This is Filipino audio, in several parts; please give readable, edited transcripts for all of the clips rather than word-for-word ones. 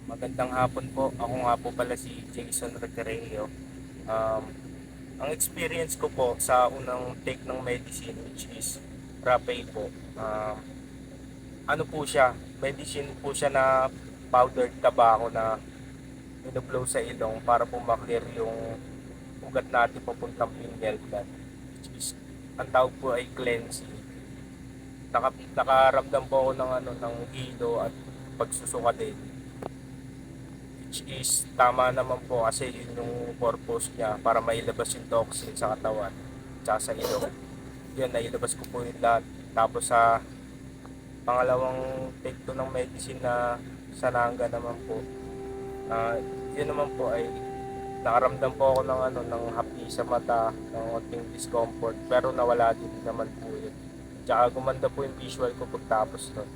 Magandang hapon po. Ako nga po pala si Jason Recreo. Um, ang experience ko po sa unang take ng medicine, which is Rapay po. Ano po siya? Medicine po siya na powdered tobacco na binublow sa ilong para po maklear yung ugat natin papuntang pineal gland. Which is, ang tawag po ay cleansing. Nakaramdam po ako ng ng hilo at pagsusuka din, which is tama naman po kasi yun yung purpose niya para mailabas yung toxin sa katawan tsaka sa ilong. Yun, nailabas ko po yung lahat. Tapos sa pangalawang take ko ng medicine na sananga naman po, yun naman po ay nakaramdam po ako ng ng hapdi sa mata, ng konting discomfort, pero nawala din naman po yun. Tsaka gumanda po yung visual ko pagtapos nun.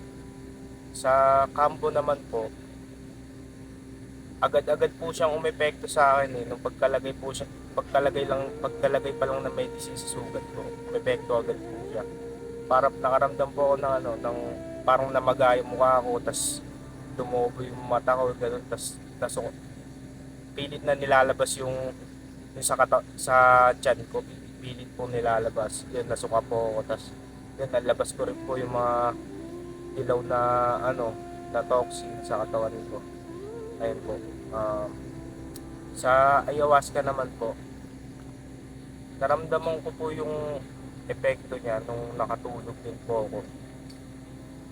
Sa kampo naman po, agad-agad po siyang umepekto sa akin nung pagkalagay pa lang ng medicine sa sugat ko, umepekto agad po siya. Para nakaramdam po ako ng ng parang namaga yung mukha ko, tas dumobo yung mata ko, ganun, tas pilit na nilalabas yung sa tiyan ko, pilit po nilalabas. Yun, nasuka po ako, tas yun, nalabas ko rin po yung mga ilaw na na toxin sa katawan ko. Ayun po. Sa ayahuasca naman po, naramdaman ko po yung epekto niya nung nakatulog din po ako.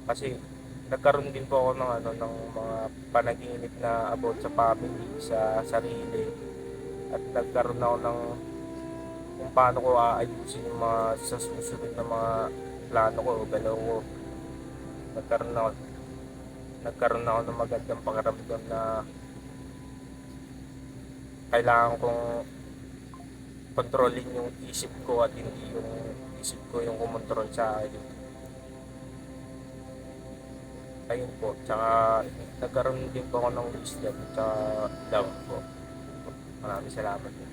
Kasi nagkaroon din po ako ng ng mga panaginip na about sa family, sa sarili, at nagkaroon ako ng kung paano ko aayusin yung mga sa susunod na mga plano ko o galaw ko. Nagkaroon ako ng magandang pakiramdam na kailangan kong kontrolin yung isip ko at hindi yung isip ko yung kumontrol sa akin. Ayun po, tsaka nagkaroon din po ako ng wisdom tsaka love po. Maraming salamat po.